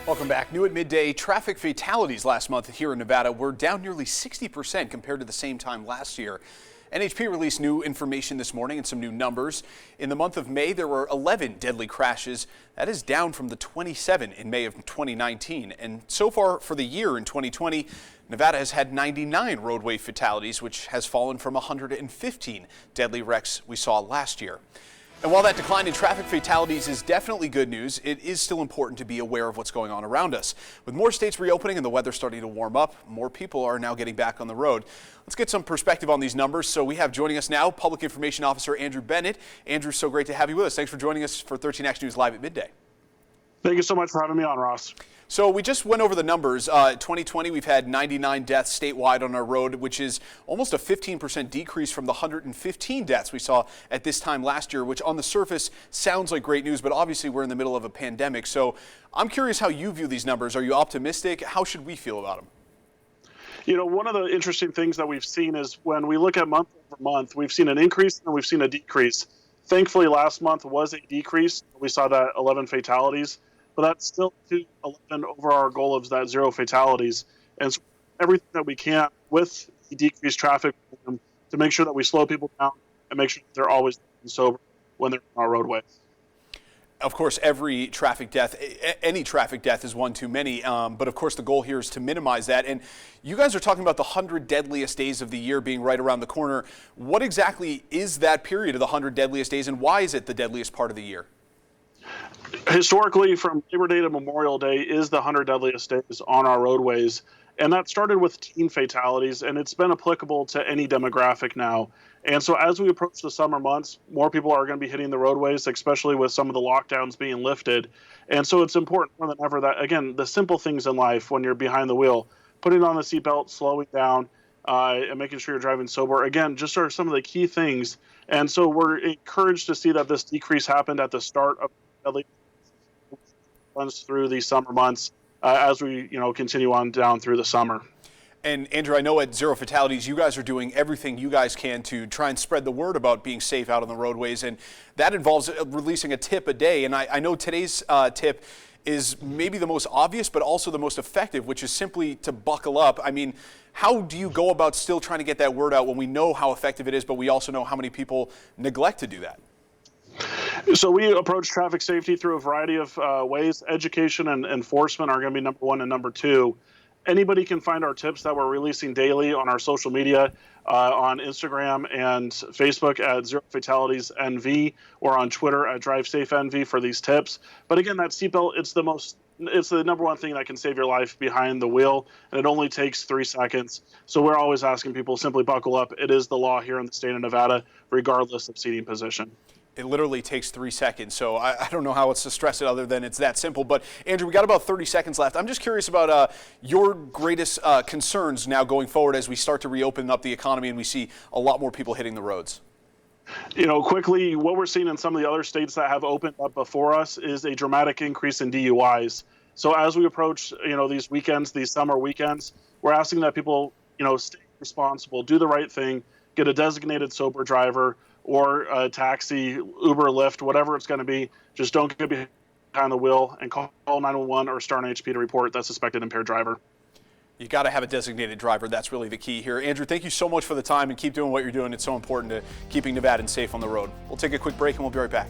Welcome back. New at midday, traffic fatalities last month here in Nevada were down nearly 60% compared to the same time last year. NHP released new information this morning and some new numbers. In the month of May, there were 11 deadly crashes. That is down from the 27 in May of 2019. And so far for the year in 2020, Nevada has had 99 roadway fatalities, which has fallen from 115 deadly wrecks we saw last year. And while that decline in traffic fatalities is definitely good news, it is still important to be aware of what's going on around us. With more states reopening and the weather starting to warm up, more people are now getting back on the road. Let's get some perspective on these numbers. So we have joining us now Public Information Officer Andrew Bennett. Andrew, so great to have you with us. Thanks for joining us for 13 Action News Live at midday. Thank you so much for having me on, Ross. So we just went over the numbers. 2020, we've had 99 deaths statewide on our road, which is almost a 15% decrease from the 115 deaths we saw at this time last year, which on the surface sounds like great news, but obviously we're in the middle of a pandemic. So I'm curious how you view these numbers. Are you optimistic? How should we feel about them? You know, one of the interesting things that we've seen is when we look at month over month, we've seen an increase and we've seen a decrease. Thankfully, last month was a decrease. We saw that 11 fatalities. But that's still 11 over our goal of that 0 fatalities. And so everything that we can with the decreased traffic to make sure that we slow people down and make sure that they're always sober when they're on our roadways. Of course, every traffic death, any traffic death is one too many. But of course, the goal here is to minimize that. And you guys are talking about the 100 deadliest days of the year being right around the corner. What exactly is that period of the 100 deadliest days, and why is it the deadliest part of the year? Historically, from Labor Day to Memorial Day is the 100 deadliest days on our roadways. And that started with teen fatalities, and it's been applicable to any demographic now. And so as we approach the summer months, more people are going to be hitting the roadways, especially with some of the lockdowns being lifted. And so it's important more than ever that, again, the simple things in life when you're behind the wheel, putting on the seatbelt, slowing down, and making sure you're driving sober, again, just are some of the key things. And so we're encouraged to see that this decrease happened at the start of deadly runs through these summer months as we continue on down through the summer. And Andrew, I know at 0 fatalities, you guys are doing everything you guys can to try and spread the word about being safe out on the roadways, and that involves releasing a tip a day. And I know today's tip is maybe the most obvious, but also the most effective, which is simply to buckle up. I mean, how do you go about still trying to get that word out when we know how effective it is, but we also know how many people neglect to do that? So we approach traffic safety through a variety of ways. Education and enforcement are going to be number one and number two. Anybody can find our tips that we're releasing daily on our social media, on Instagram and Facebook at 0 Fatalities NV, or on Twitter at Drive Safe NV for these tips. But again, that seatbelt, it's the number one thing that can save your life behind the wheel, and it only takes 3 seconds. So we're always asking people simply buckle up. It is the law here in the state of Nevada, regardless of seating position. It literally takes 3 seconds, so I don't know how else to stress it other than it's that simple. But Andrew, we got about 30 seconds left. I'm just curious about your greatest concerns now going forward as we start to reopen up the economy and we see a lot more people hitting the roads. You know, quickly, what we're seeing in some of the other states that have opened up before us is a dramatic increase in DUIs. So as we approach, these weekends, these summer weekends, we're asking that people, stay responsible, do the right thing, get a designated sober driver, or a taxi, Uber, Lyft, whatever it's going to be. Just don't get behind the wheel and call 911 or Star HP to report that suspected impaired driver. You got to have a designated driver. That's really the key here. Andrew, thank you so much for the time, and keep doing what you're doing. It's so important to keeping Nevadans safe on the road. We'll take a quick break and we'll be right back.